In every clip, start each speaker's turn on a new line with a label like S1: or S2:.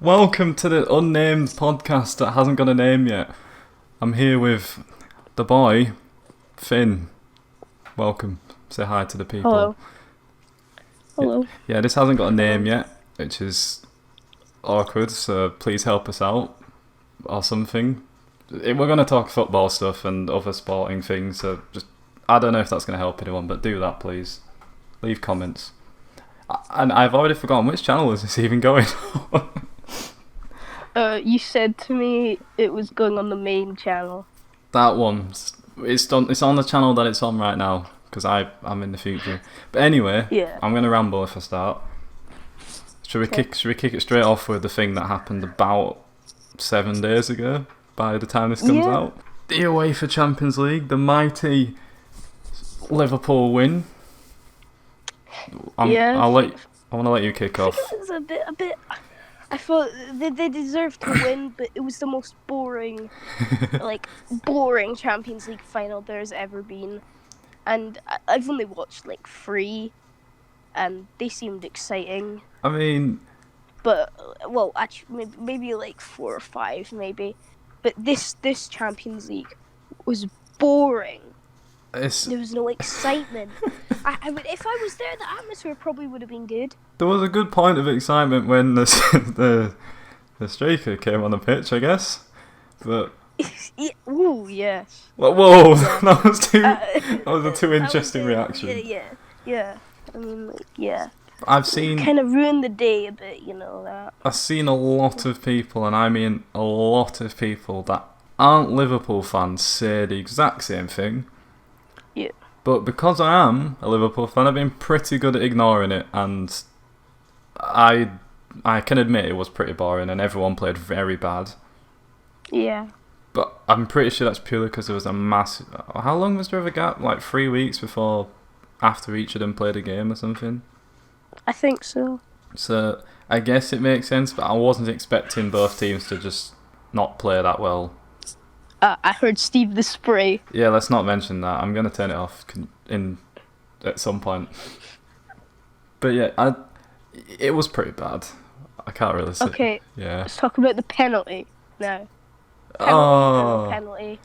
S1: Welcome to the unnamed podcast that hasn't got a name yet. I'm here with the boy, Finn. Welcome. Say hi to the people.
S2: Hello. Hello.
S1: Yeah, this hasn't got a name yet, which is awkward, so please help us out or something. We're going to talk football stuff and other sporting things, so just, I don't know if that's going to help anyone, but do that, please. Leave comments. And I've already forgotten, which channel is this even going on?
S2: You said to me it was going on the main channel.
S1: That one. It's on the channel that it's on right now, because I'm in the future. But anyway,
S2: Yeah.
S1: I'm going to ramble if I start. Should we kick it straight off with the thing that happened about 7 days ago, by the time this comes out? The UEFA Champions League, the mighty Liverpool win. I want to let you kick off.
S2: It was a bit. I thought they deserved to win, but it was the most boring Champions League final there's ever been. And I've only watched 3, and they seemed exciting.
S1: I mean,
S2: but actually, maybe 4 or 5, maybe. But this Champions League was boring. There was no excitement. I would, if I was there, the atmosphere probably would have been good.
S1: There was a good point of excitement when the striker came on the pitch, I guess. But
S2: ooh, yes.
S1: Whoa,
S2: Yeah.
S1: that was a too interesting reaction.
S2: Yeah. I mean, yeah.
S1: I've seen
S2: kind of ruined the day a bit, that.
S1: I've seen a lot of people, and I mean a lot of people that aren't Liverpool fans say the exact same thing.
S2: Yeah.
S1: But because I am a Liverpool fan, I've been pretty good at ignoring it, and I can admit it was pretty boring, and everyone played very bad.
S2: Yeah.
S1: But I'm pretty sure that's purely because there was a massive... How long was there of a gap? 3 weeks after each of them played a game or something?
S2: I think so.
S1: So I guess it makes sense, but I wasn't expecting both teams to just not play that well.
S2: I heard Steve the Spray.
S1: Yeah, let's not mention that. I'm going to turn it off at some point. But yeah, it was pretty bad. I can't really say.
S2: Okay,
S1: yeah.
S2: Let's talk about the penalty now. Penalty.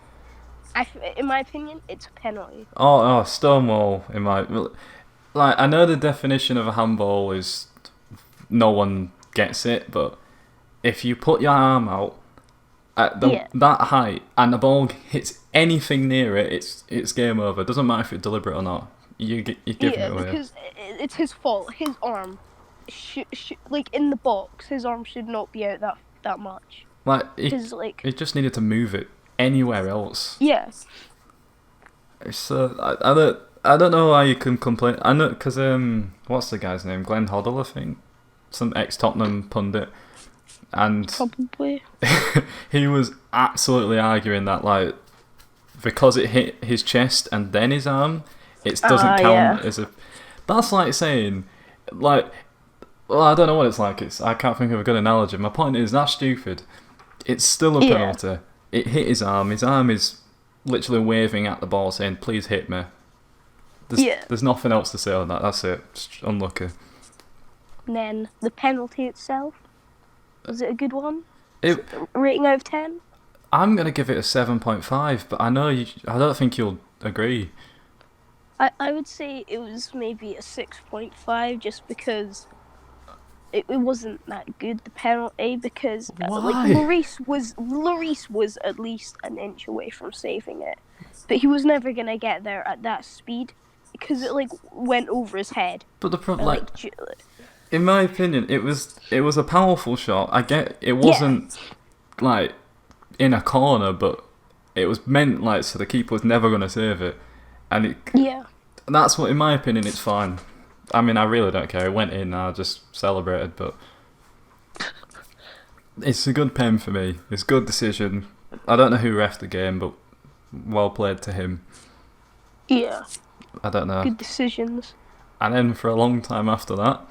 S2: In my opinion, it's a penalty.
S1: Oh, Stonewall. I know the definition of a handball is no one gets it, but if you put your arm out at that height and the ball hits anything near it, it's game over. It doesn't matter if it's deliberate or not. You're giving it away.
S2: Because it's his fault. His arm, in the box, his arm should not be out that much.
S1: He just needed to move it anywhere else.
S2: Yeah.
S1: It's I don't know why you can complain. I know because what's the guy's name? Glenn Hoddle, I think, some ex-Tottenham pundit, and
S2: probably
S1: he was absolutely arguing that because it hit his chest and then his arm, it doesn't count as a. That's like saying I don't know what it's like. I can't think of a good analogy. My point is that's stupid. It's still a penalty. It hit his arm. His arm is literally waving at the ball, saying, "Please hit me." There's nothing else to say on that. That's it. Just unlucky.
S2: And then the penalty itself, was it a good one? Rating out of 10?
S1: I'm gonna give it a 7.5, but I don't think you'll agree.
S2: I would say it was maybe a 6.5, just because it wasn't that good, the penalty, because Lloris was at least an inch away from saving it, but he was never gonna get there at that speed because it went over his head.
S1: But the problem, in my opinion, it was a powerful shot. I get it wasn't in a corner, but it was meant so the keeper was never gonna save it, and that's what, in my opinion, it's fine. I mean, I really don't care. It went in, I just celebrated, but it's a good pen for me. It's a good decision. I don't know who refed the game, but well played to him.
S2: Yeah.
S1: I don't know.
S2: Good decisions.
S1: And then for a long time after that,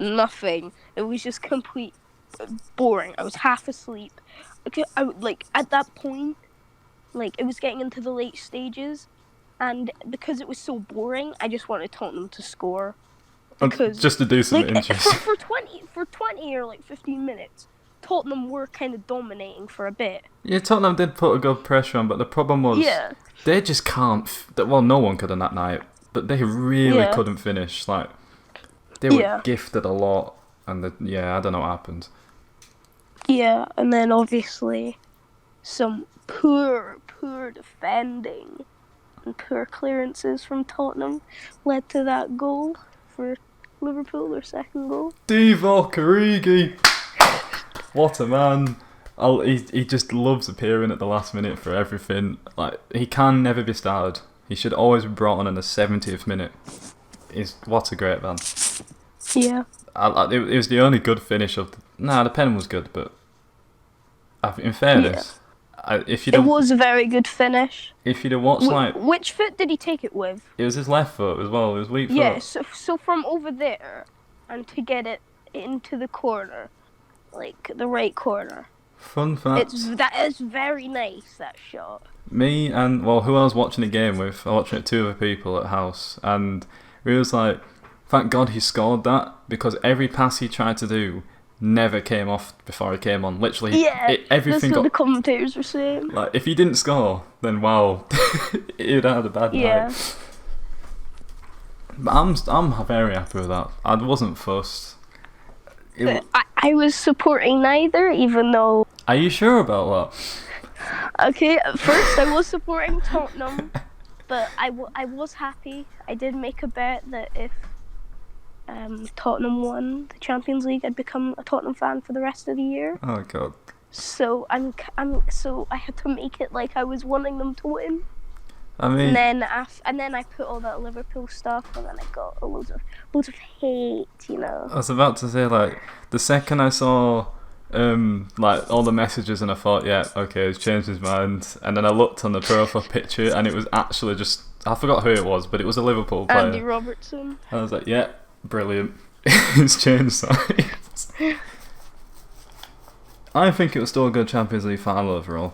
S2: nothing. It was just complete boring. I was half asleep. At that point, it was getting into the late stages. And because it was so boring, I just wanted Tottenham to score. because
S1: just to do something interesting.
S2: For 20 or like 15 minutes, Tottenham were kind of dominating for a bit.
S1: Yeah, Tottenham did put a good pressure on, but the problem was they just can't. Well, no one could on that night, but they really couldn't finish. Like they were gifted a lot, and I don't know what happened.
S2: Yeah, and then obviously some poor defending and poor clearances from Tottenham led to that goal for Liverpool, their second goal.
S1: Divock Origi, what a man! He just loves appearing at the last minute for everything. Like he can never be started. He should always be brought on in the 70th minute. What a great man.
S2: Yeah.
S1: It was the only good finish of. The pen was good, but in fairness,
S2: it was a very good finish.
S1: If you'd have watched
S2: which foot did he take it with?
S1: It was his left foot as well. It was weak foot.
S2: Yeah. So from over there and to get it into the corner, like the right corner.
S1: Fun fact.
S2: That is very nice, that shot.
S1: Me and who I was watching the game with, I was watching it with 2 other people at house, and we was like, thank God he scored that, because every pass he tried to do never came off before he came on. Literally, everything
S2: that's what the commentators were saying.
S1: Like, if he didn't score, then wow, he'd had a bad night. But I'm very happy with that. I wasn't fussed.
S2: I was supporting neither, even though...
S1: Are you sure about
S2: that? Okay, at first I was supporting Tottenham, but I was happy. I did make a bet that if Tottenham won the Champions League, I'd become a Tottenham fan for the rest of the year.
S1: Oh God!
S2: So so I had to make it like I was wanting them to win.
S1: I mean,
S2: and then I put all that Liverpool stuff, and then I got loads of hate, you know.
S1: I was about to say, like, the second I saw like all the messages, and I thought, yeah, okay, he's changed his mind, and then I looked on the profile picture, and it was actually just, I forgot who it was, but it was a Liverpool player.
S2: Andy Robertson.
S1: And I was like, yeah, brilliant. He's changed sides. I think it was still a good Champions League final overall.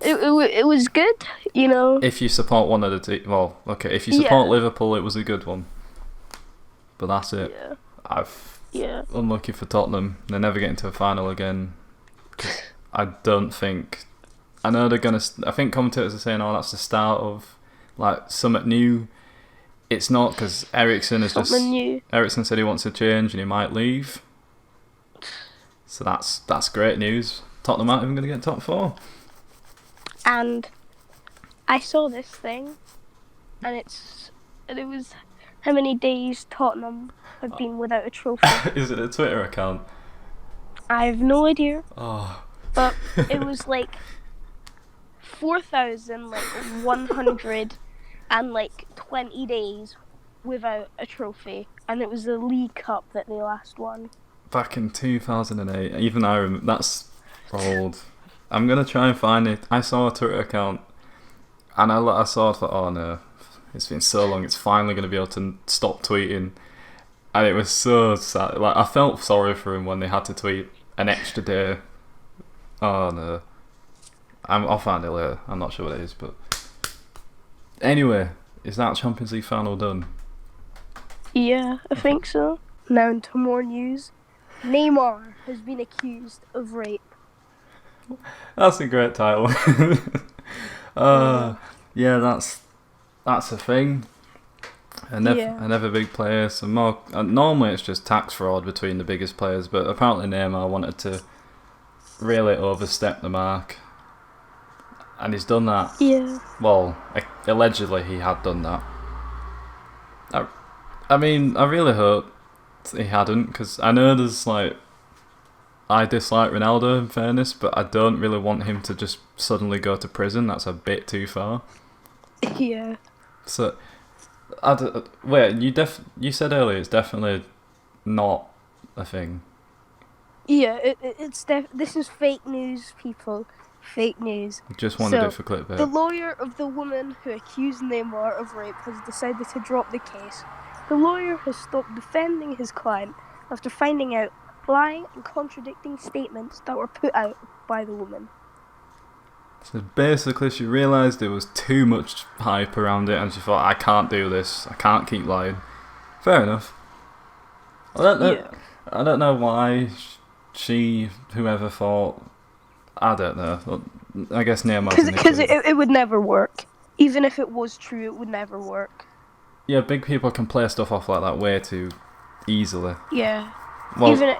S2: It was good, you know.
S1: If you support one of the teams, if you support Liverpool, it was a good one. But that's it.
S2: Yeah.
S1: Unlucky for Tottenham. They're never getting to a final again. I don't think. I know they're gonna. I think commentators are saying, "Oh, that's the start of like something new." It's not, because Eriksen said he wants to change and he might leave. So that's great news. Tottenham aren't even going to get top 4.
S2: And I saw this thing, and it was how many days Tottenham have been without a trophy.
S1: Is it a Twitter account?
S2: I have no idea.
S1: Oh.
S2: But it was like 4,120 days without a trophy, and it was the League Cup that they last won.
S1: Back in 2008, even I remember. That's old. I'm gonna try and find it. I saw a Twitter account, and I saw it. Thought, oh no, it's been so long. It's finally gonna be able to stop tweeting, and it was so sad. Like, I felt sorry for him when they had to tweet an extra day. Oh no, I'll find it later. I'm not sure what it is, but anyway, is that Champions League final done?
S2: Yeah, I think so. Now into more news. Neymar has been accused of rape.
S1: That's a great title. Yeah, that's a thing. Another big player. Some more. Normally it's just tax fraud between the biggest players, but apparently Neymar wanted to really overstep the mark, and he's done that.
S2: Yeah.
S1: Well, allegedly he had done that. I mean, I really hope he hadn't, because I know there's like, I dislike Ronaldo in fairness, but I don't really want him to just suddenly go to prison. That's a bit too far.
S2: Yeah.
S1: So, you said earlier it's definitely not a thing.
S2: Yeah, this is fake news, people. Fake news.
S1: Just wanted it for clickbait.
S2: The lawyer of the woman who accused Neymar of rape has decided to drop the case. The lawyer has stopped defending his client after finding out lying and contradicting statements that were put out by the woman.
S1: So basically she realised there was too much hype around it, and she thought, I can't do this, I can't keep lying. Fair enough. I don't know why whoever thought. I don't know. I guess Neymar's
S2: because it would never work. Even if it was true, it would never work.
S1: Yeah, big people can play stuff off like that way too easily.
S2: Yeah.
S1: Well,
S2: even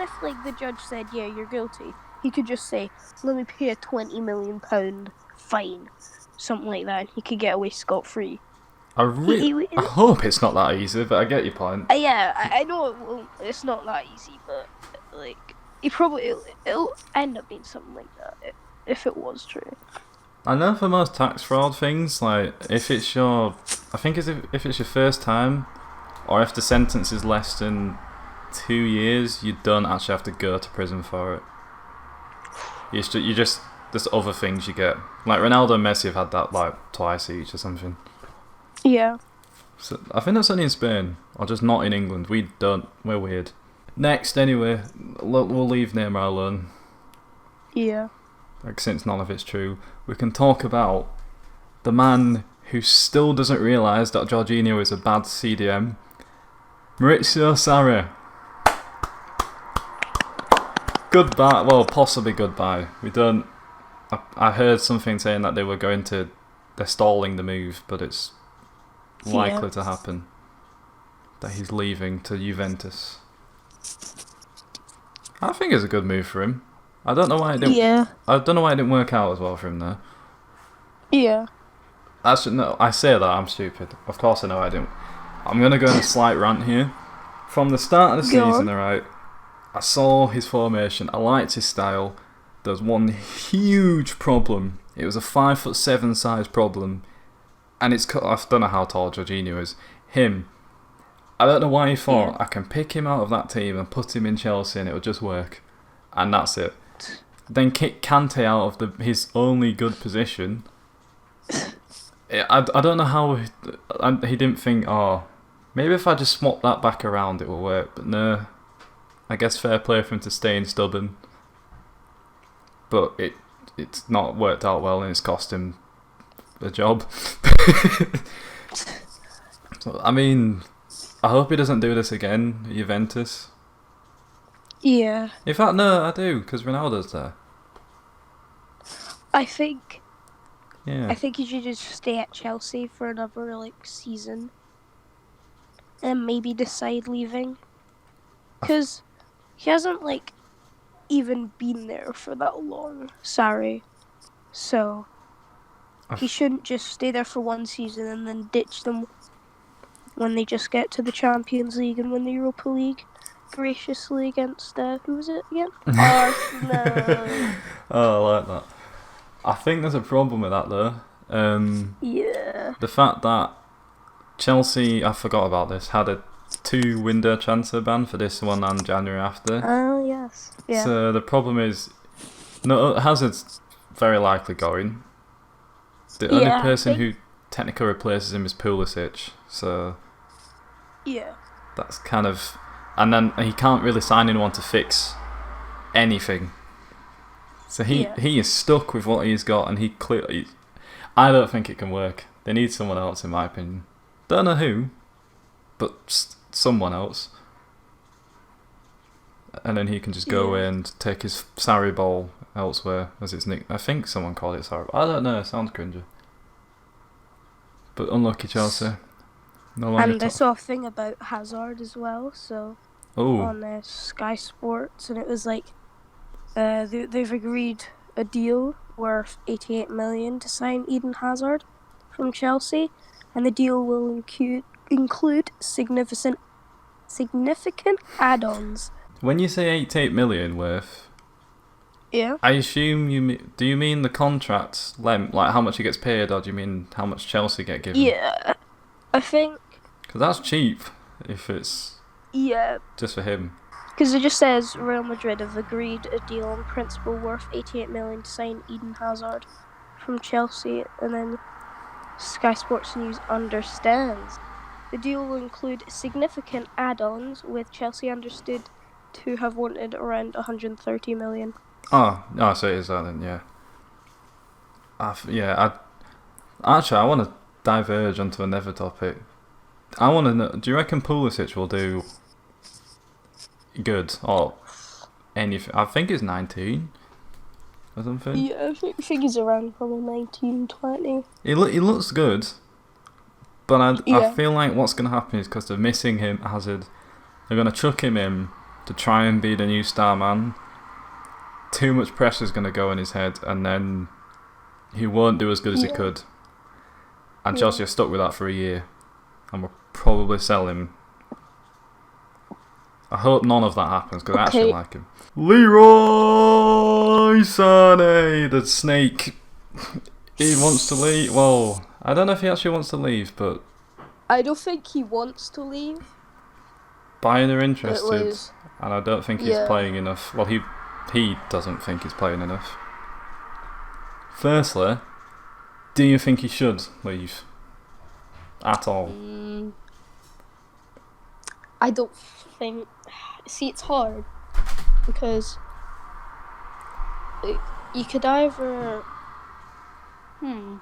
S2: if the judge said, yeah, you're guilty, he could just say, let me pay a £20 million fine, something like that. He could get away scot-free.
S1: I hope it's not that easy, but I get your point.
S2: Yeah, I know it's not that easy, but it'll end up being something like that if it was true.
S1: I know for most tax fraud things, like if it's your first time, or if the sentence is less than 2 years, you don't actually have to go to prison for it. You just there's other things you get. Like Ronaldo and Messi have had that like twice each or something.
S2: Yeah.
S1: So I think that's only in Spain, or just not in England. We don't. We're weird. Next, anyway, we'll leave Neymar alone.
S2: Yeah.
S1: Like, since none of it's true, we can talk about the man who still doesn't realise that Jorginho is a bad CDM, Maurizio Sarri. Goodbye. Well, possibly goodbye. We don't. I heard something saying that they're stalling the move, but it's likely to happen. That he's leaving to Juventus. I think it's a good move for him. I don't know why it didn't.
S2: Yeah.
S1: I don't know why it didn't work out as well for him there.
S2: Yeah.
S1: Actually, no. I say that I'm stupid. Of course I know I didn't. I'm gonna go on a slight rant here. From the start of the season, alright, I saw his formation. I liked his style. There was one huge problem. It was a 5'7" size problem, and I don't know how tall Jorginho is. I don't know why he thought I can pick him out of that team and put him in Chelsea and it will just work, and that's it. Then kick Kante out of his only good position. I don't know how he didn't think, maybe if I just swap that back around it will work, but no. I guess fair play for him to stay in stubborn. But it's not worked out well and it's cost him a job. So, I mean, I hope he doesn't do this again at Juventus.
S2: Yeah.
S1: In fact, no, I do, because Ronaldo's there.
S2: I think he should just stay at Chelsea for another season, and maybe decide leaving, because he hasn't even been there for that long. Sorry, so he shouldn't just stay there for one season and then ditch them when they just get to the Champions League and win the Europa League graciously against who was it again? Arsenal.
S1: Oh, I like that. I think there's a problem with that though.
S2: Yeah.
S1: The fact that Chelsea, I forgot about this, had a 2-window transfer ban for this one and January after.
S2: Oh, yes. Yeah.
S1: So the problem is, Hazard's very likely going. The only person who technically replaces him is Pulisic. So
S2: yeah,
S1: that's kind of, and then he can't really sign anyone to fix anything. So he is stuck with what he's got, and he clearly, I don't think it can work. They need someone else, in my opinion. Don't know who, but someone else. And then he can just go away and take his Sarri ball elsewhere, as it's nick. I think someone called it Sarri. I don't know. It sounds cringy. But unlucky Chelsea. No longer.
S2: And I saw a thing about Hazard as well. So on Sky Sports, and it was they've agreed a deal worth 88 million to sign Eden Hazard from Chelsea, and the deal will include significant add-ons.
S1: When you say 88 million worth,
S2: I
S1: assume do you mean the contract length, like how much he gets paid, or do you mean how much Chelsea get given?
S2: Yeah, I think.
S1: Because that's cheap if it's just for him.
S2: Because it just says Real Madrid have agreed a deal on principle worth 88 million to sign Eden Hazard from Chelsea, and then Sky Sports News understands the deal will include significant add-ons, with Chelsea understood to have wanted around 130 million.
S1: So it is that then, yeah. I want to diverge onto another topic. I want to know. Do you reckon Pulisic will do good or anything? I think he's 19 or something.
S2: Yeah, I think he's around probably 19, 20.
S1: He looks good, but I feel like what's going to happen is because they're missing him, Hazard, they're going to chuck him in to try and be the new star man. Too much pressure is going to go in his head, and then he won't do as good as he could. And Chelsea are stuck with that for a year, and we'll probably sell him. I hope none of that happens because I actually like him. Leroy Sané, the snake. He wants to leave. Well, I don't know if he actually wants to leave, but
S2: I don't think he wants to leave.
S1: Bayern are interested, and I don't think he's playing enough. Well, he doesn't think he's playing enough. Firstly, do you think he should leave at all?
S2: I don't think. See, it's hard because you could either.
S1: In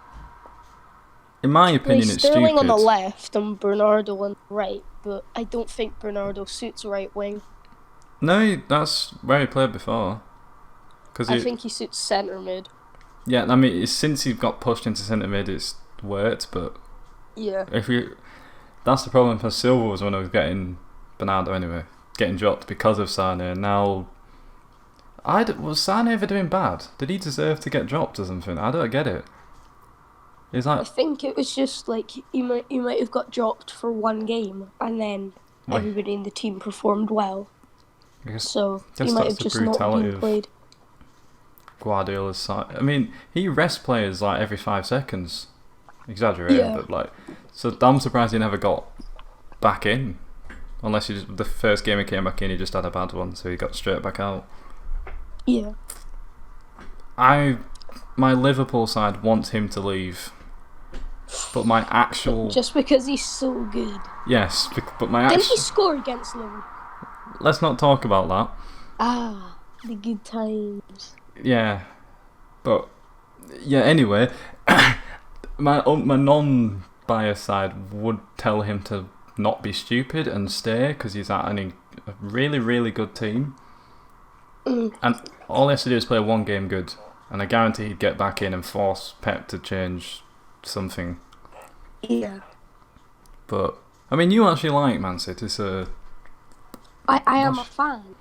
S1: my opinion, it's
S2: Sterling
S1: stupid.
S2: on the left and Bernardo on the right, but I don't think Bernardo suits right wing.
S1: No, that's where he played before.
S2: I think he suits centre mid.
S1: Yeah, I mean, since he got pushed into centre mid, it's worked. But that's the problem. Because Silva was when I was getting Bernardo anyway, getting dropped because of Sané. Now, was Sané ever doing bad? Did he deserve to get dropped or something? I don't get it.
S2: I think it was just like you might have got dropped for one game and then everybody in the team performed well. So he might have just not been played.
S1: Guardiola's side. I mean, he rests players like every 5 seconds. Exaggerating, but like, so I'm surprised he never got back in. Unless the first game he came back in, he just had a bad one, so he got straight back out.
S2: Yeah.
S1: My Liverpool side wants him to leave. But my actual...
S2: Just because he's so good.
S1: Yes, but my actual...
S2: Didn't he score against Liverpool?
S1: Let's not talk about that.
S2: The good times.
S1: Yeah. But... Yeah, anyway. my non-biased side would tell him to not be stupid and stay, because he's at a really, really good team. And all he has to do is play one game good. And I guarantee he'd get back in and force Pep to change something.
S2: Yeah.
S1: But I mean, you actually like Man City, so
S2: I am a fan.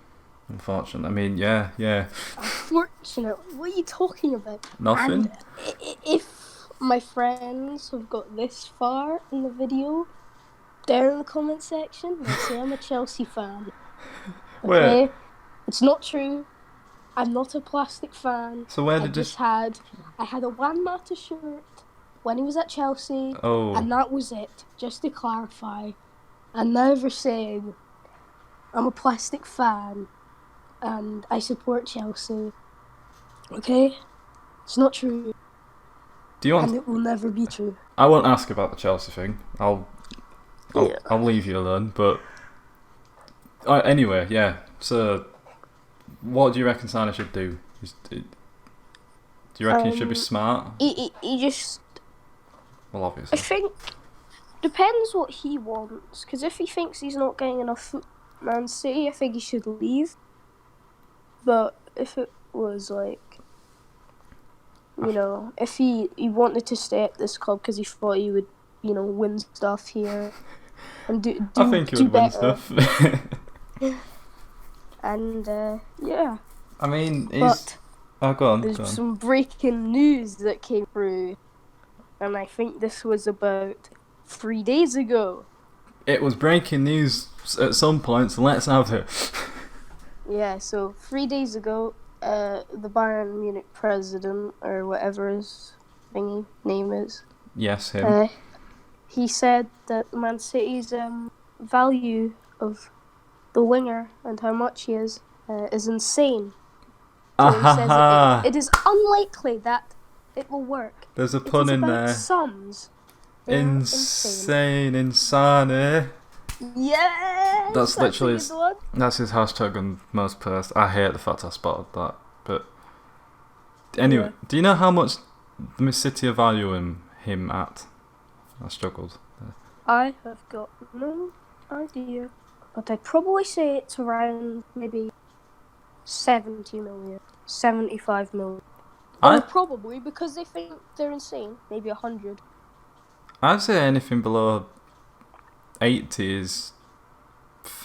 S1: Unfortunately, I mean, yeah.
S2: Unfortunately, what are you talking about?
S1: Nothing.
S2: And if my friends have got this far in the video, down in the comment section, they say I'm a Chelsea fan. Okay?
S1: Wait.
S2: It's not true. I'm not a plastic fan.
S1: So where did
S2: I had a Juan Mata shirt when he was at Chelsea, and that was it. Just to clarify, I'm never saying I'm a plastic fan and I support Chelsea. Okay, it's not true. And it will never be true.
S1: I won't ask about the Chelsea thing. I'll leave you alone. But anyway, yeah. So, what do you reckon Sané should do? Do you reckon he should be smart?
S2: He just...
S1: Well, obviously.
S2: I think depends what he wants. Because if he thinks he's not getting enough Man City, I think he should leave. But if it was like, if he wanted to stay at this club because he thought he would, win stuff here and do
S1: I think he would win stuff.
S2: And yeah.
S1: I mean,
S2: go on. There's some breaking news that came through, and I think this was about 3 days ago.
S1: It was breaking news at some point, so let's have it.
S2: Yeah, so 3 days ago, the Bayern Munich president, or whatever his name is.
S1: Yes, him.
S2: He said that Man City's value of the winger and how much he is insane. So he says it is unlikely that it will work.
S1: There's a pun in there.
S2: Sums.
S1: Insane.
S2: Yeah.
S1: That's literally that's his hashtag on most posts. I hate the fact I spotted that. But anyway, do you know how much the City are valuing him at? I struggled.
S2: I have got no idea, but I'd probably say it's around maybe 70 million, 75 million. Or probably, because they think they're insane, maybe 100.
S1: I'd say anything below 80 is...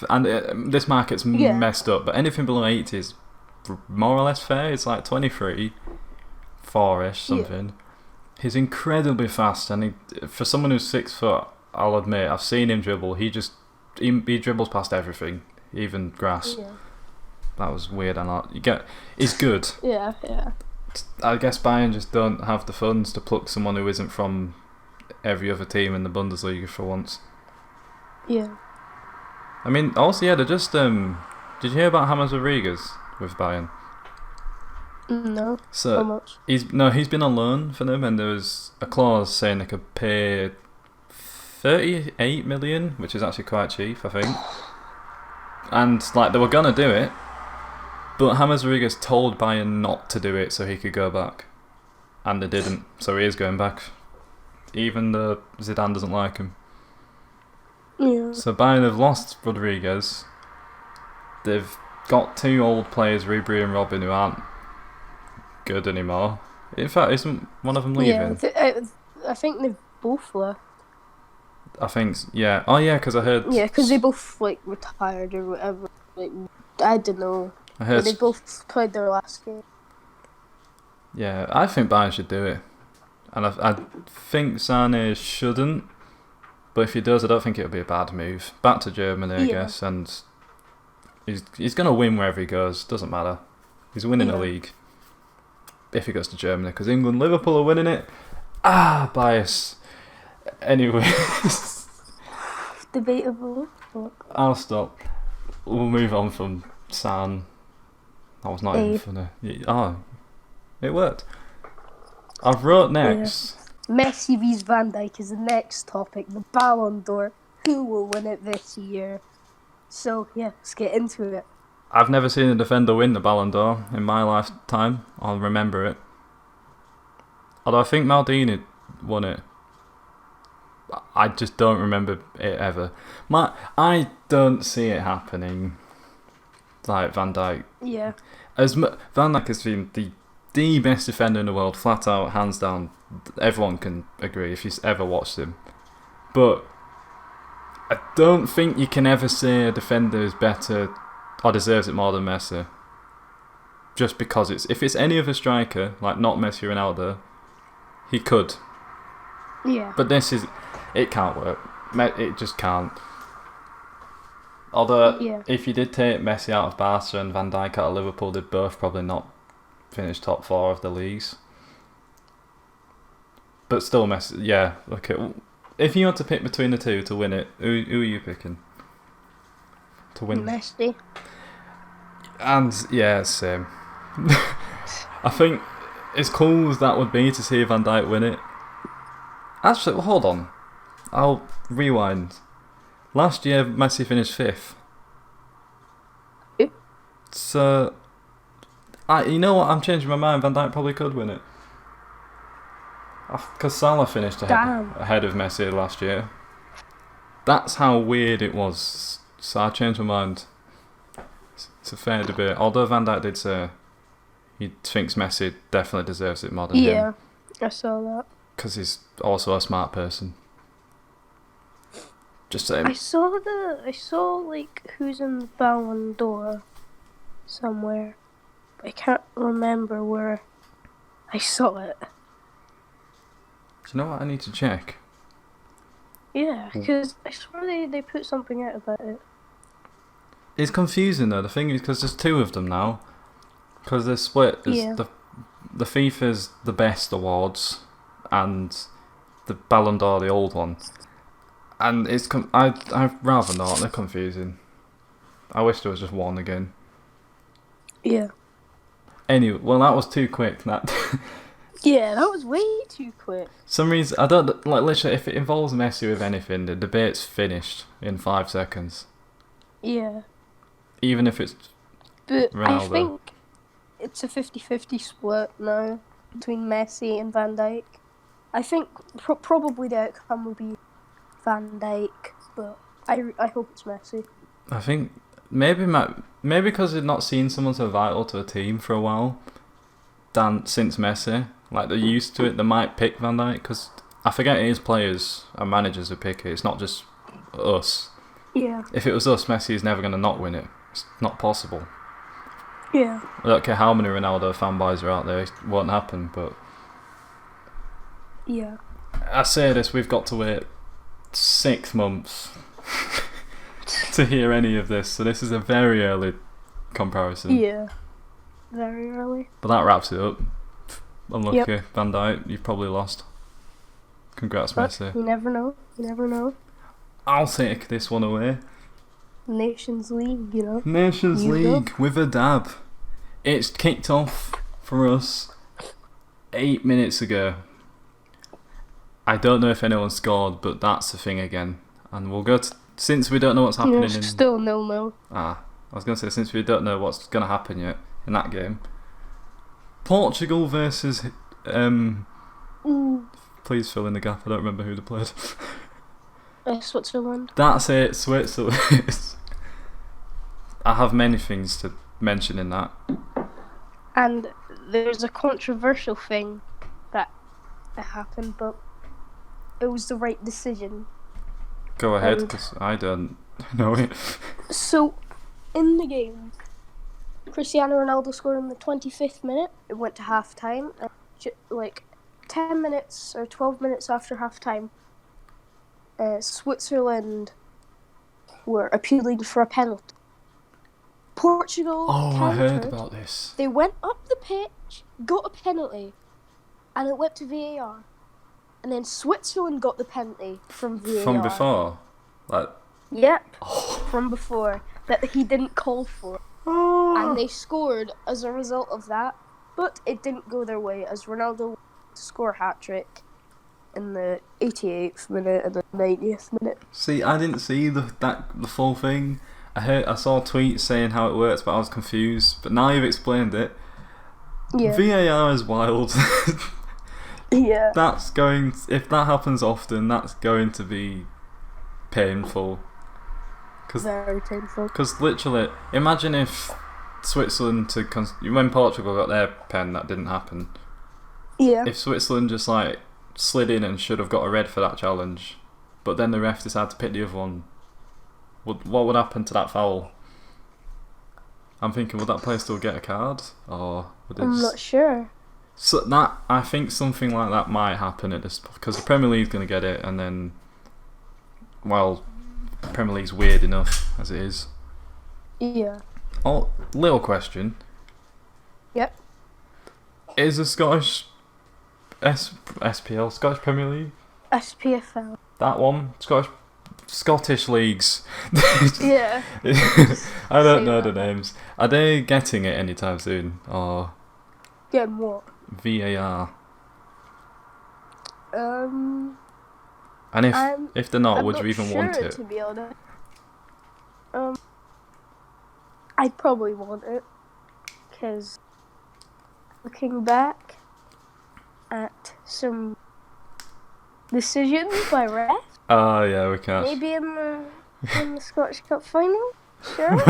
S1: And this market's messed up, but anything below 80 is more or less fair. It's like 23, 4-ish, something. Yeah. He's incredibly fast, and for someone who's 6 foot, I'll admit, I've seen him dribble. He dribbles past everything, even grass. Yeah. That was weird. He's good.
S2: Yeah.
S1: I guess Bayern just don't have the funds to pluck someone who isn't from every other team in the Bundesliga for once.
S2: Yeah.
S1: I mean, also, they're just... did you hear about James Rodriguez with Bayern?
S2: No.
S1: So
S2: how much?
S1: He's been on loan for them, and there was a clause saying they could pay 38 million, which is actually quite cheap, I think. And they were gonna do it, but James Rodriguez told Bayern not to do it so he could go back, and they didn't. So he is going back, even though Zidane doesn't like him.
S2: Yeah.
S1: So Bayern have lost Rodriguez. They've got 2 old players, Ribery and Robin, who aren't good anymore. In fact, isn't one of them leaving?
S2: Yeah, I think they've both left.
S1: I think, yeah. Oh, yeah, because I heard...
S2: Yeah, because they both, retired or whatever. I don't know.
S1: I heard...
S2: They both played their last game.
S1: Yeah, I think Bayern should do it. And I think Sane shouldn't. But if he does, I don't think it'll be a bad move. Back to Germany, I guess, and he's going to win wherever he goes. Doesn't matter. He's winning a league if he goes to Germany, because England, Liverpool are winning it. Bias. Anyway.
S2: Debatable.
S1: I'll stop. We'll move on from San. That was not even funny. It worked. I've wrote next...
S2: Yeah. Messi vs Van Dijk is the next topic. The Ballon d'Or. Who will win it this year? So, let's get into it.
S1: I've never seen a defender win the Ballon d'Or in my lifetime. I'll remember it. Although I think Maldini won it. I just don't remember it ever. I don't see it happening. Like Van Dijk.
S2: Yeah.
S1: Van Dijk has been the best defender in the world, flat out, hands down. Everyone can agree if you've ever watched him. But I don't think you can ever say a defender is better or deserves it more than Messi. Just because if it's any other striker, like not Messi or Ronaldo, he could.
S2: Yeah.
S1: But it can't work. It just can't. Although, if you did take Messi out of Barca and Van Dijk out of Liverpool, they'd both probably not finish top 4 of the leagues. But still, Messi. Yeah. Okay. If you had to pick between the two to win it, who are you picking to win?
S2: Messi.
S1: And same. I think as cool as that would be to see Van Dijk win it. Actually, hold on. I'll rewind. Last year, Messi finished 5th. So, you know what? I'm changing my mind. Van Dijk probably could win it. Because Salah finished ahead of Messi last year. That's how weird it was. So I changed my mind. It's a fair debate. Although Van Dijk did say he thinks Messi definitely deserves it more than him.
S2: Yeah, I saw that.
S1: Because he's also a smart person. Just saying.
S2: I saw who's in the Ballon d'Or somewhere. I can't remember where I saw it.
S1: Do you know what I need to check?
S2: Yeah, because I swear they put something out about it.
S1: It's confusing though. The thing is, because there's 2 of them now. Because they're split. There's the FIFA's the best awards, and the Ballon d'Or, the old one. And it's I'd rather not. They're confusing. I wish there was just one again.
S2: Yeah.
S1: Anyway, well, that was too quick. That.
S2: Yeah, that was way too quick.
S1: Some reason I don't like. Literally, if it involves Messi with anything, the debate's finished in 5 seconds.
S2: Yeah.
S1: Even if it's.
S2: But
S1: Ronaldo.
S2: I think it's a 50-50 split now between Messi and Van Dijk. I think probably the outcome will be Van Dijk, but I hope it's Messi.
S1: I think maybe because they've not seen someone so vital to a team for a while, since Messi. Like they're used to it. They might pick Van Dijk because I forget it is players and managers who pick it. It's not just us.
S2: Yeah.
S1: If it was us, Messi is never going to not win it. It's not possible.
S2: Yeah.
S1: I don't care how many Ronaldo fanboys are out there. It won't happen. But
S2: yeah.
S1: I say this: we've got to wait 6 months to hear any of this. So this is a very early comparison.
S2: Yeah. Very early.
S1: But that wraps it up. Unlucky, Van Dijk. You've probably lost. Congrats,
S2: but
S1: Messi.
S2: You never know. You never know.
S1: I'll take this one away.
S2: Nations League, you know.
S1: Nations League with a dab. It's kicked off for us 8 minutes ago. I don't know if anyone scored, but that's the thing again. And we'll go to... Since we don't know what's happening in...
S2: Still 0-0.
S1: I was going to say, since we don't know what's going to happen yet in that game. Portugal versus... Please fill in the gap, I don't remember who they played.
S2: Switzerland.
S1: That's it, Switzerland. I have many things to mention in that.
S2: And there's a controversial thing that happened, but it was the right decision.
S1: Go ahead, because I don't know it.
S2: So, in the game, Cristiano Ronaldo scored in the 25th minute. It went to half-time. Like 10 minutes or 12 minutes after half-time, Switzerland were appealing for a penalty. Portugal countered.
S1: I heard about this.
S2: They went up the pitch, got a penalty, and it went to VAR. And then Switzerland got the penalty from VAR.
S1: From before?
S2: Yep, from before. That he didn't call for. And they scored as a result of that. But it didn't go their way, as Ronaldo scored a hat-trick in the 88th minute and the 90th minute.
S1: See, I didn't see the full thing. I saw tweets saying how it works, but I was confused. But now you've explained it.
S2: Yeah.
S1: VAR is wild.
S2: Yeah.
S1: If that happens often, that's going to be painful.
S2: Very painful.
S1: Because literally, imagine if Switzerland when Portugal got their pen, that didn't happen.
S2: Yeah.
S1: If Switzerland just slid in and should have got a red for that challenge, but then the ref decided to pick the other one, what would happen to that foul? I'm thinking, would that player still get a card, or would
S2: I'm not sure.
S1: So I think something like that might happen at this, because the Premier League's going to get it, and then, well, the Premier League's weird enough as it is.
S2: Yeah.
S1: Oh, little question.
S2: Yep.
S1: Is the Scottish SPL, Scottish Premier League?
S2: SPFL.
S1: That one? Scottish leagues.
S2: Yeah.
S1: I don't know the names. Are they getting it anytime soon? Or
S2: Getting what?
S1: VAR?
S2: And
S1: if they're not, would you even
S2: sure,
S1: want it?
S2: To be honest. I'd probably want it, because looking back at some decisions by refs.
S1: Oh yeah, we can't.
S2: Maybe in the Scottish Cup final. Sure.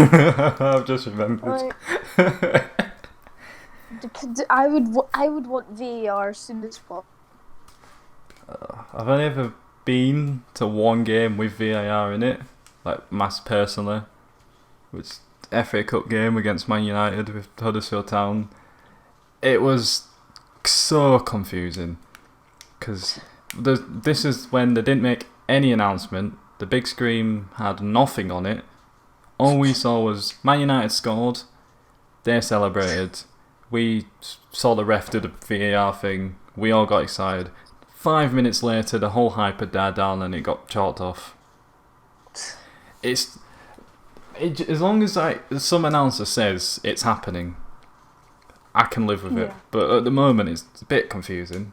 S1: I've just remembered.
S2: I would want VAR as soon as possible.
S1: I've only ever been to one game with VAR in it, personally, which FA Cup game against Man United with Huddersfield Town. It was so confusing, because this is when they didn't make any announcement. The big screen had nothing on it. All we saw was Man United scored, they celebrated, we saw the ref do the VAR thing, we all got excited. 5 minutes later, the whole hype had died down and it got chalked off. As long as some announcer says it's happening, I can live with it. But at the moment, it's a bit confusing.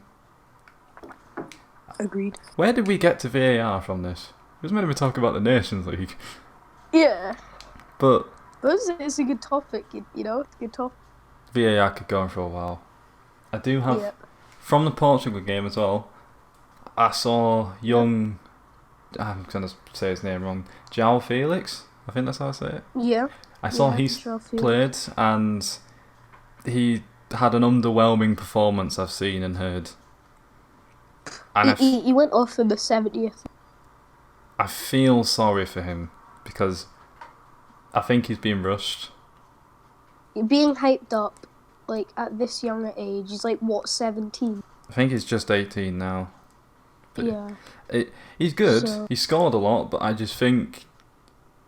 S2: Agreed.
S1: Where did we get to VAR from this? It was meant to be talking about the Nations League.
S2: Yeah.
S1: But
S2: it's a good topic, you know? It's a good topic.
S1: VAR could go on for a while. I do have... From the Portugal game as well, I saw young I'm gonna say his name wrong. João Felix, I think that's how I say it.
S2: Yeah.
S1: I saw he played, and he had an underwhelming performance I've seen and heard. And
S2: he went off in the 70th.
S1: I feel sorry for him because I think he's being rushed.
S2: Being hyped up, like, at this younger age, he's like, what, 17?
S1: I think he's just 18 now. But
S2: yeah.
S1: He's good.
S2: So...
S1: He scored a lot, but I just think,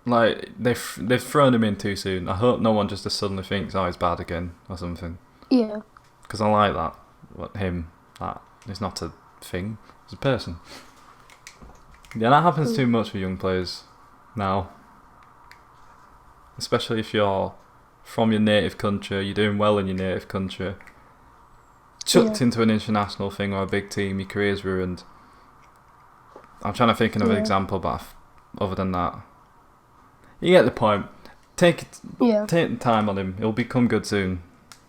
S1: like, they've thrown him in too soon. I hope no one just suddenly thinks, oh, he's bad again or something.
S2: Yeah.
S1: Because I like that. That is not a thing. It's a person. Yeah, that happens too much with young players now. Especially if you're from your native country, you're doing well in your native country. Chucked into an international thing or a big team, your career's ruined. I'm trying to think of an example, but other than that, you get the point. Take the time on him. He'll become good soon,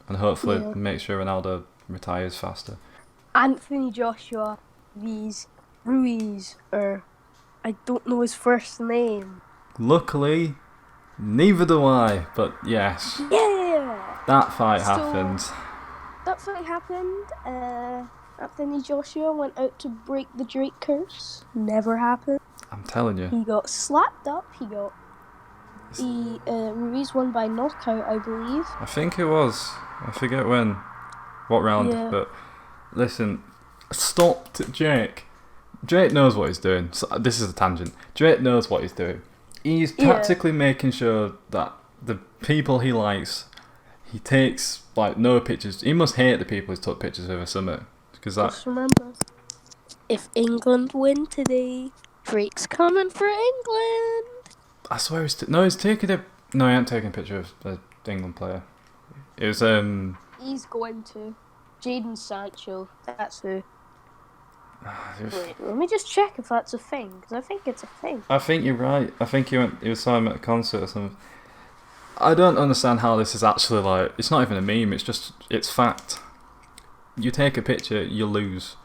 S1: and hopefully make sure Ronaldo retires faster.
S2: Anthony Joshua Ruiz, or I don't know his first name.
S1: Luckily, neither do I. But yes, that fight happened.
S2: That fight happened. Anthony Joshua went out to break the Drake curse. Never happened.
S1: I'm telling you.
S2: He got slapped up. Ruiz won by knockout, I believe.
S1: I think it was. I forget what round. Yeah. But listen, stop Drake. Drake knows what he's doing. So, this is a tangent. Drake knows what he's doing. He's tactically making sure that the people he likes, he takes like no pictures. He must hate the people he's took pictures with or something.
S2: Just remember, if England win today, Drake's coming for England.
S1: I swear he's taking a... No, he ain't taking a picture of the England player. It was
S2: He's going to. Jadon Sancho. That's who. Wait, let me just check if that's a thing, because I think it's a thing.
S1: I think you're right. I think he was saw him at a concert or something. I don't understand how this is actually like... It's not even a meme. It's fact. You take a picture, you lose.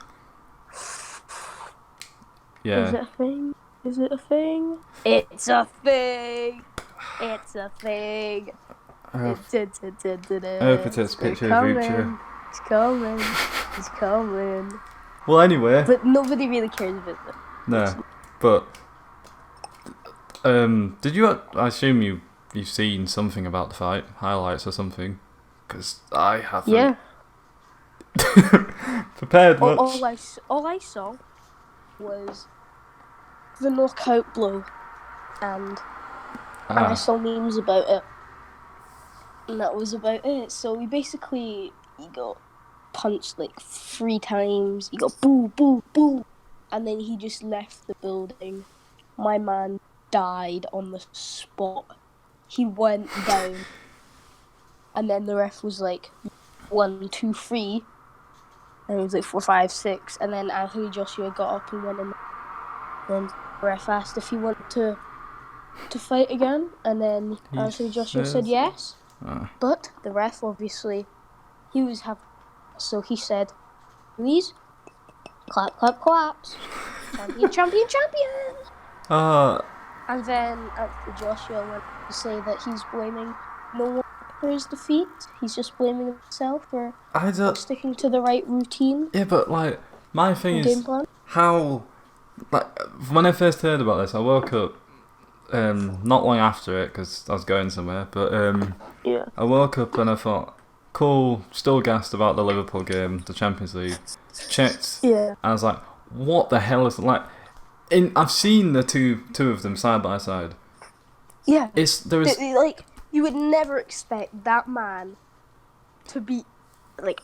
S1: Yeah.
S2: Is it a thing? Is it a thing? It's a thing! It's a thing!
S1: I hope it is picture of future.
S2: It's coming. It's coming.
S1: Well, anyway.
S2: But nobody really cares about it.
S1: No. But... did you... I assume you've seen something about the fight? Highlights or something? Because I haven't.
S2: Yeah.
S1: Prepared much.
S2: All I saw was the knockout blow, and I saw memes about it, and that was about it. So he got punched like 3 times. He got boo, boo, boo, and then he just left the building. My man died on the spot. He went down, and then the ref was like 1, 2, 3. And it was like 4, 5, 6, and then Anthony Joshua got up and went in. Then the ref asked if he wanted to fight again, and then Anthony Joshua said yes. But the ref obviously, he was happy, so he said, "Please, clap, clap, claps, champion, champion, champion." And then Anthony Joshua went to say that he's blaming no one for his defeat. He's just blaming himself for sticking to the right routine.
S1: Yeah, but like my thing is how, like, when I first heard about this, I woke up not long after it because I was going somewhere. But I woke up and I thought, cool, still gassed about the Liverpool game, the Champions League. Checked.
S2: Yeah.
S1: And I was like, what the hell is like? I've seen the two of them side by side.
S2: Yeah.
S1: Like.
S2: You would never expect that man to be, like,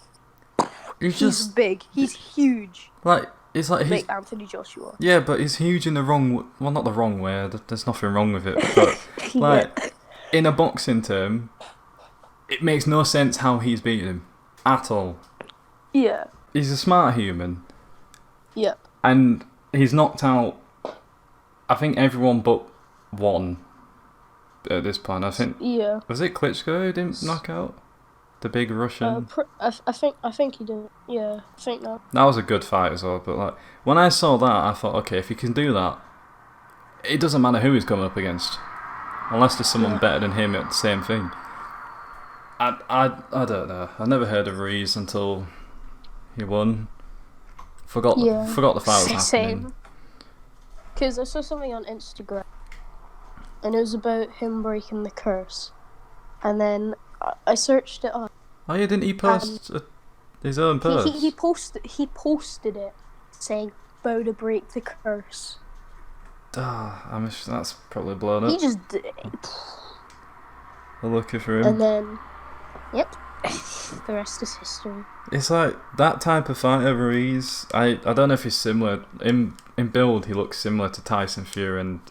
S2: he's big. He's huge.
S1: Like, it's like he's...
S2: Anthony Joshua.
S1: Yeah, but he's huge in the wrong... Well, not the wrong way. There's nothing wrong with it. But, like, in a boxing term, it makes no sense how he's beaten him. At all.
S2: Yeah.
S1: He's a smart human.
S2: Yeah.
S1: And he's knocked out, I think, everyone but one. At this point, I think. Yeah. Was it Klitschko who didn't knock out the big Russian?
S2: I think he did. Yeah, I think that.
S1: That was a good fight as well. But like when I saw that, I thought, okay, if he can do that, it doesn't matter who he's coming up against, unless there's someone better than him at the same thing. I don't know. I never heard of Reese until he won. Forgot the fight was happening.
S2: Because I saw something on Instagram, and it was about him breaking the curse, and then I searched it up.
S1: Oh yeah, didn't he post his own post?
S2: He posted it saying, "About to break the curse."
S1: That's probably blown up.
S2: He just did it.
S1: I'm looking for him.
S2: And then, yep, the rest is history.
S1: It's like that type of fighter, Ruiz. I don't know if he's similar in build. He looks similar to Tyson Fury, and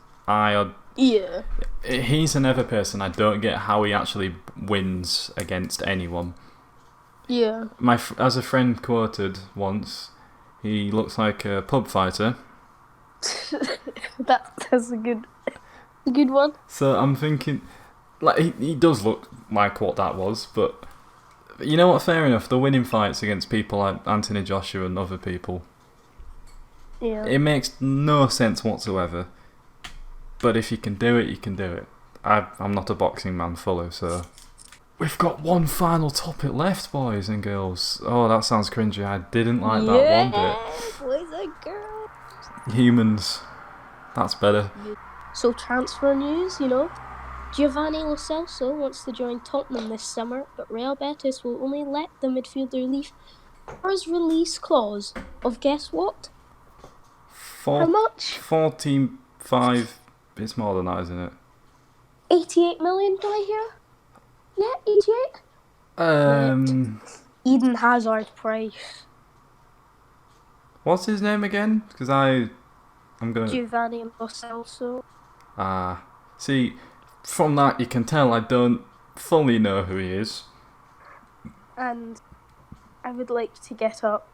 S2: yeah.
S1: He's another person I don't get how he actually wins against anyone.
S2: Yeah.
S1: As a friend quoted once, he looks like a pub fighter.
S2: That's a good one.
S1: So I'm thinking, like he does look like what that was, but you know what? Fair enough. They're winning fights against people like Anthony Joshua and other people.
S2: Yeah.
S1: It makes no sense whatsoever. But if you can do it, you can do it. I'm not a boxing man fully, so... We've got one final topic left, boys and girls. Oh, that sounds cringy. I didn't like that one bit.
S2: Boys and girls.
S1: Humans. That's better.
S2: So transfer news, Giovanni Lo Celso wants to join Tottenham this summer, but Real Betis will only let the midfielder leave for his release clause of guess what? How much?
S1: 14.5. It's more than that, isn't it?
S2: 88 million, do I hear? Yeah, 88. Eden Hazard price.
S1: What's his name again? Because I'm gonna...
S2: Giovanni Lo Celso.
S1: See, from that you can tell I don't fully know who he is.
S2: And I would like to get up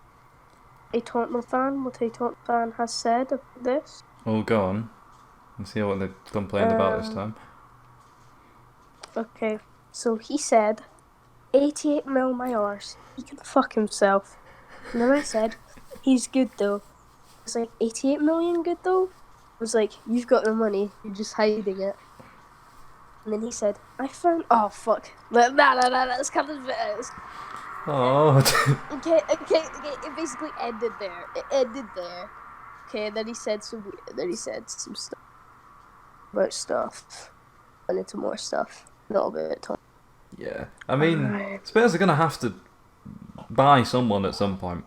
S2: a Tottenham fan, what a Tottenham fan has said about this.
S1: Oh, go on. And see what they've complained about this time.
S2: Okay, so he said, 88 mil my arse, he can fuck himself. And then I said, he's good though. I was like, 88 million good though? I was like, you've got the money, you're just hiding it. And then he said, I found... Oh, fuck. Nah, let's cut this bit out.
S1: Oh.
S2: Okay, it basically ended there. Okay, and then he said some stuff about stuff. And into more stuff. A little bit of time.
S1: Yeah. I mean, Spurs are going to have to buy someone at some point.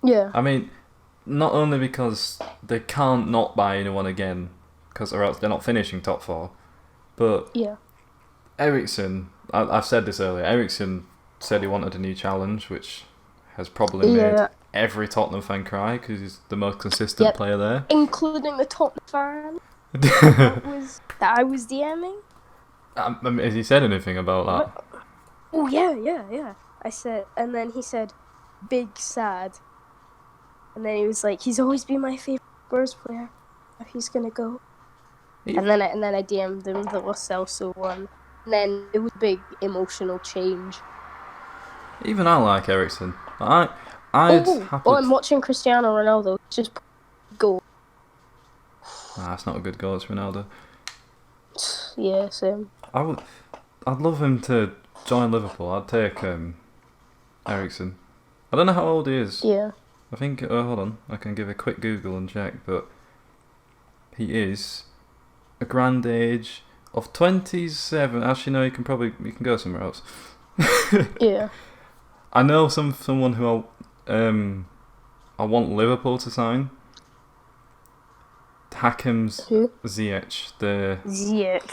S2: Yeah.
S1: I mean, not only because they can't not buy anyone again, or else they're not finishing top 4, but
S2: yeah.
S1: Eriksen, I've said this earlier, Eriksen said he wanted a new challenge, which has probably made every Tottenham fan cry, because he's the most consistent player there.
S2: Including the Tottenham fan that I was DMing.
S1: Has he said anything about that?
S2: What? Oh, yeah. I said, and then he said, big sad. And then he was like, he's always been my favourite Spurs player. If he's going to go. And then I DM'd him the Lo Celso one. And then it was a big emotional change.
S1: Even I like Eriksen. I'm
S2: watching Cristiano Ronaldo. Just go.
S1: Nah, that's not a good goal. It's Ronaldo.
S2: Yeah, same.
S1: I'd love him to join Liverpool. I'd take Eriksen. I don't know how old he is.
S2: Yeah.
S1: I think. Hold on. I can give a quick Google and check. But he is a grand age of 27. Actually, no. You can go somewhere else.
S2: Yeah.
S1: I know someone who I want Liverpool to sign. Hakim Ziyech,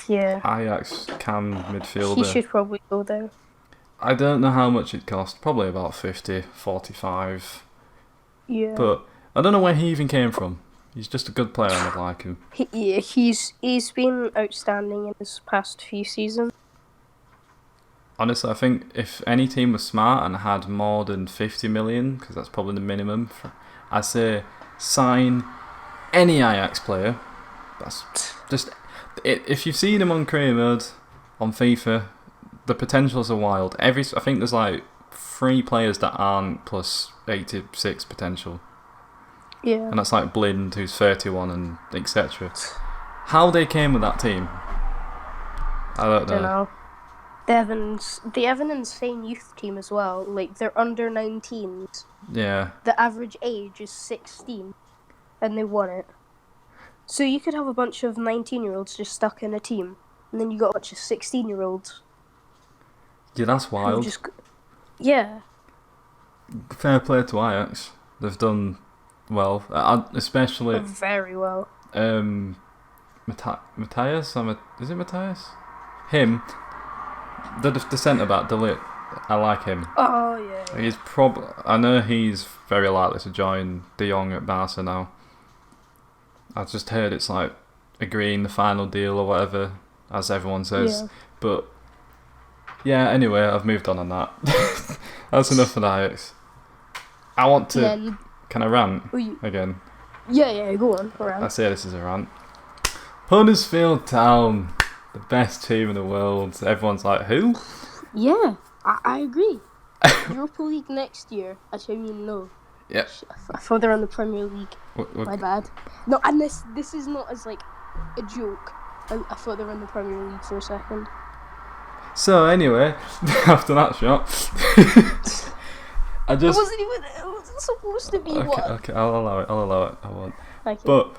S2: yeah.
S1: Ajax cam midfielder.
S2: He should probably go there.
S1: I don't know how much it cost. Probably about 50, 45.
S2: Yeah.
S1: But I don't know where he even came from. He's just a good player and I like him.
S2: He's been outstanding in his past few seasons.
S1: Honestly, I think if any team was smart and had more than 50 million, because that's probably the minimum, I'd say sign any Ajax player. That's just if you've seen him on career mode on FIFA, the potentials are wild. I think there's like 3 players that aren't plus 86 potential.
S2: Yeah.
S1: And that's like Blind, who's 31, and etc. How they came with that team, I don't
S2: know. They have an insane youth team as well. Like, they're under 19s.
S1: Yeah.
S2: The average age is 16, and they won it. So you could have a bunch of 19-year-olds just stuck in a team, and then you got a bunch of 16-year-olds.
S1: Yeah, that's wild.
S2: Yeah.
S1: Fair play to Ajax. They've done well, especially
S2: very well.
S1: Matthias, is it Matthias? Him, the centre back, Delete. I like him.
S2: Oh yeah.
S1: He's I know he's very likely to join De Jong at Barca now. I just heard it's like agreeing the final deal or whatever, as everyone says. Yeah. But yeah, anyway, I've moved on that. That's enough for the Ajax. I want to. Yeah, can I rant again?
S2: Yeah, go on. Rant.
S1: I say this is a rant. Huddersfield Town, the best team in the world. Everyone's like, who?
S2: Yeah, I agree. Europa League next year. I genuinely know.
S1: Yeah.
S2: I thought they're in the Premier League. My bad. No, and this is not as like a joke. I thought they were in the Premier League for a second.
S1: So anyway, after that shot,
S2: It wasn't supposed to be one.
S1: Okay, I'll allow it. I won't.
S2: Thank you.
S1: But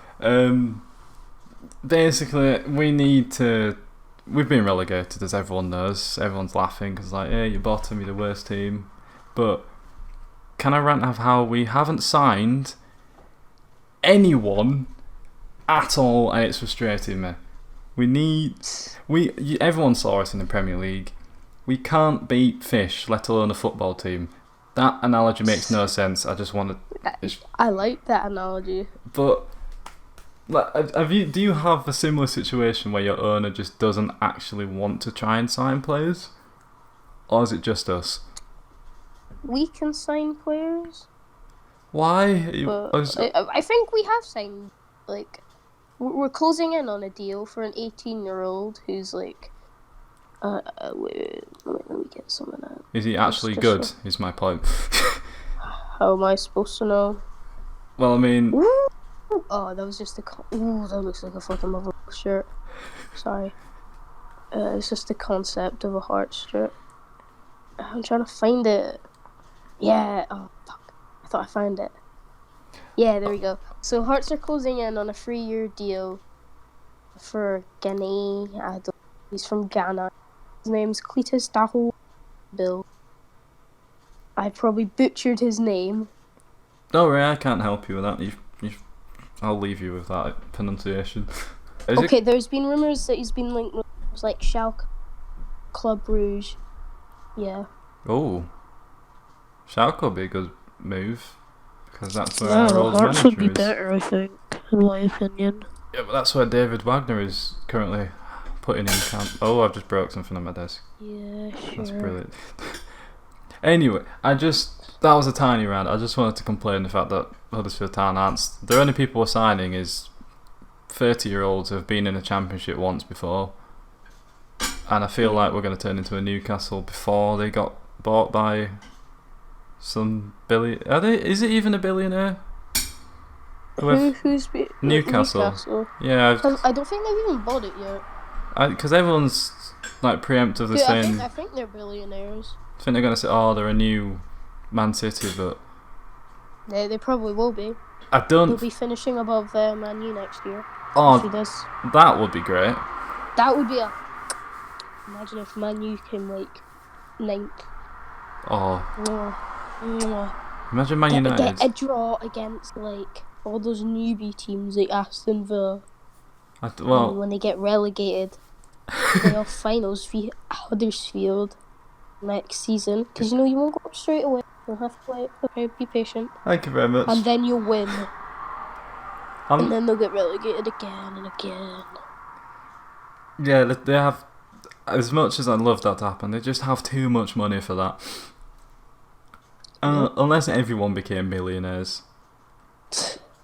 S1: basically, we've been relegated, as everyone knows. Everyone's laughing because like, yeah, you're bottom, you're the worst team. But can I rant of how we haven't signed anyone at all, and it's frustrating me. Everyone saw us in the Premier League. We can't beat fish, let alone a football team. That analogy makes no sense. I just wanted.
S2: I like that analogy.
S1: But do you have a similar situation where your owner just doesn't actually want to try and sign players, or is it just us?
S2: We can sign players.
S1: Why?
S2: I think we have signed. Like, we're closing in on a deal for an 18-year-old who's like. Wait, let me get some of that.
S1: Is he actually good? Is my point.
S2: How am I supposed to know?
S1: Well, I mean.
S2: Ooh. Oh, that was just ooh, that looks like a fucking Marvel shirt. Sorry. It's just the concept of a heart strip. I'm trying to find it. Yeah. Oh, fuck. I thought I found it. Yeah, there we go. So Hearts are closing in on a 3-year deal for Ghanaian. He's from Ghana. His name's Cletus Daho Bill. I probably butchered his name.
S1: Don't worry, I can't help you with that. I'll leave you with that pronunciation.
S2: There's been rumours that he's been linked with like Schalke, Club Rouge. Yeah.
S1: Oh. Schalke would be a good move, because that's where our old manager is.
S2: Hearts would be better, I think, in my opinion.
S1: Yeah, but that's where David Wagner is currently putting in camp. Oh, I've just broke something on my desk.
S2: Yeah, sure.
S1: That's brilliant. Anyway, that was a tiny rant. I just wanted to complain the fact that Huddersfield Town the only people we're signing is 30-year-olds who have been in the Championship once before. And I feel like we're going to turn into a Newcastle before they got bought by some is it even a billionaire?
S2: Who's
S1: Newcastle? Yeah.
S2: I don't think they've even bought it yet.
S1: Because everyone's like preemptively saying.
S2: I think they're billionaires.
S1: I think they're going to say, oh, they're a new Man City, but
S2: they probably will be.
S1: They'll
S2: be finishing above Man U next year.
S1: Oh, that would be great.
S2: That would be imagine if Man U came like 9th.
S1: Imagine Man United.
S2: Get a draw against like all those newbie teams like Aston Villa. When they get relegated, playoff finals for Huddersfield next season, because you won't go up straight away. You'll have to wait. Okay, be patient.
S1: Thank you very much.
S2: And then you'll win. And then they'll get relegated again and again.
S1: Yeah, they have. As much as I'd love that to happen, they just have too much money for that. Unless everyone became millionaires.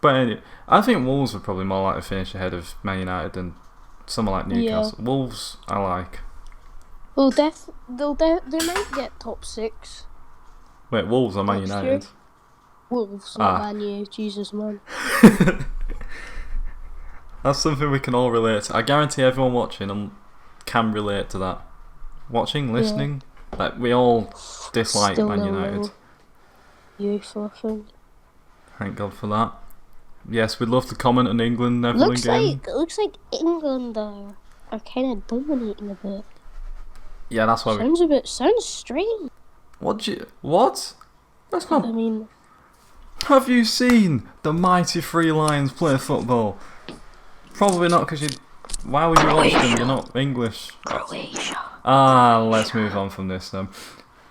S1: But anyway, I think Wolves would probably more likely to finish ahead of Man United than someone like Newcastle. Yeah. Wolves, I like.
S2: Well, they might get top 6.
S1: Wait, Wolves or Man United?
S2: Wolves, not Man U. Jesus, man.
S1: That's something we can all relate to. I guarantee everyone watching can relate to that. Watching, listening, like we all dislike
S2: Still
S1: Man
S2: no
S1: United.
S2: UEFA thing.
S1: Thank God for that. Yes, we'd love to comment on England Netherlands game.
S2: Looks like England are kind of dominating a bit.
S1: Yeah, that's why
S2: Sounds strange.
S1: What? That's not.
S2: I mean,
S1: have you seen the mighty Three Lions play football? Probably not, because you. Why would you watch them? You're not English.
S2: Croatia.
S1: Let's move on from this then.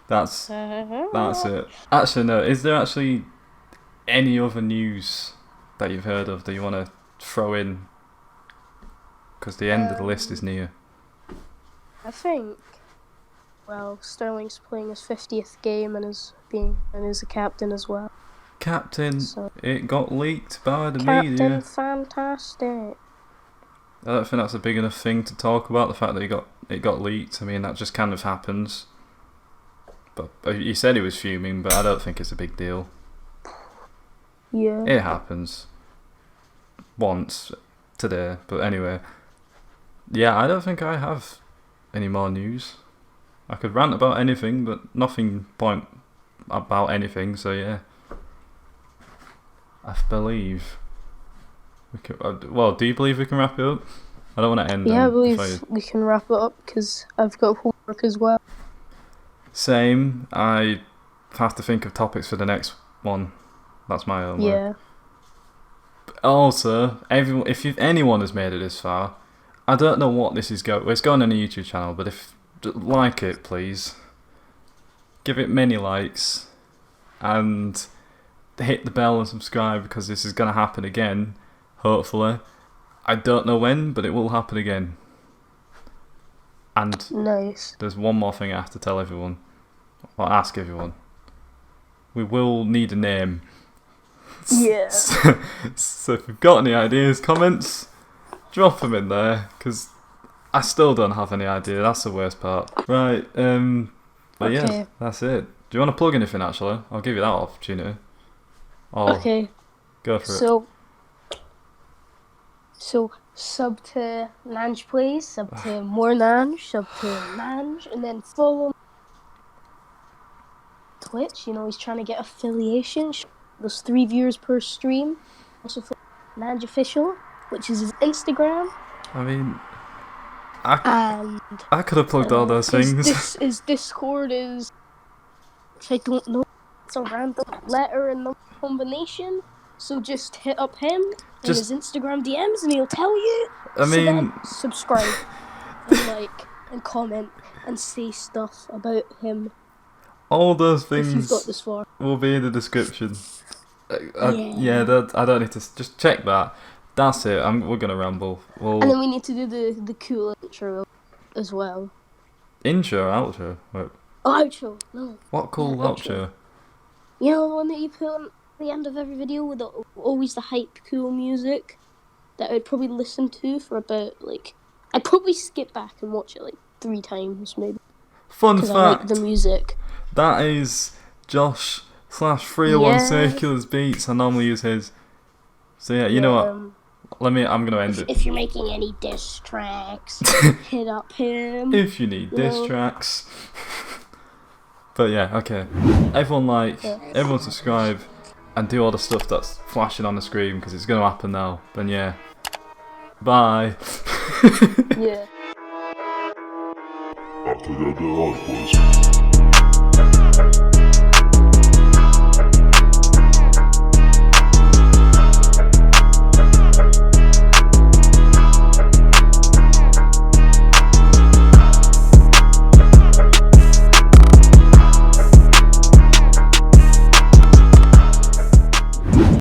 S1: That's it. Actually, no. Is there actually any other news that you've heard of that you want to throw in? Because the end of the list is near.
S2: I think. Well, Sterling's playing his 50th game and is a captain as well.
S1: Captain, so, it got leaked by the
S2: media.
S1: Captain
S2: fantastic.
S1: I don't think that's a big enough thing to talk about, the fact that it got leaked. I mean, that just kind of happens. But he said he was fuming, but I don't think it's a big deal.
S2: Yeah.
S1: It happens. Once today, but anyway. Yeah, I don't think I have any more news. I could rant about anything, but nothing point about anything, so yeah. I believe we can. Well, do you believe we can wrap it up? I don't want to end.
S2: Yeah, I believe we can wrap it up because I've got homework as well.
S1: Same. I have to think of topics for the next one. That's my homework.
S2: Yeah.
S1: Also, if anyone has made it this far, I don't know what this is going. Well, it's going on a YouTube channel, but if like it, please give it many likes and hit the bell and subscribe, because this is going to happen again, hopefully. I don't know when, but it will happen again. And
S2: nice.
S1: There's one more thing I have to tell everyone, or ask everyone. We will need a name.
S2: Yeah.
S1: So if you've got any ideas, comments, drop them in there, because I still don't have any idea. That's the worst part. Right, but yeah, that's it. Do you want to plug anything, actually? I'll give you that opportunity.
S2: Okay.
S1: Go for it.
S2: So sub to Nange Plays, sub to more Nange, sub to Nange, and then follow Twitch. You know, he's trying to get affiliation. Those 3 viewers per stream. Also follow Nange Official, which is his Instagram.
S1: I mean, I could have plugged all those things.
S2: His Discord is, which I don't know, it's a random letter and number combination. So just hit up him in his Instagram DMs and he'll tell you.
S1: I mean,
S2: subscribe and like and comment and say stuff about him.
S1: All those things
S2: if you've got this far
S1: will be in the description. I don't need to just check that. That's it. We're gonna ramble.
S2: And then we need to do the cool intro as well.
S1: Intro, outro. Wait.
S2: Oh, outro. No.
S1: What cool outro?
S2: You know the one that you put on the end of every video with always the hype cool music that I'd probably listen to for about I'd probably skip back and watch it 3 times maybe.
S1: Fun fact.
S2: I like the music.
S1: That is Josh /301 Circulars Beats. I normally use his. So yeah, you know what? I'm gonna end it.
S2: If you're making any diss tracks, hit up him.
S1: If you need diss tracks. But yeah, okay. Everyone everyone subscribe, and do all the stuff that's flashing on the screen, because it's gonna happen now. Then yeah. Bye.
S2: Yeah.
S3: After the boys.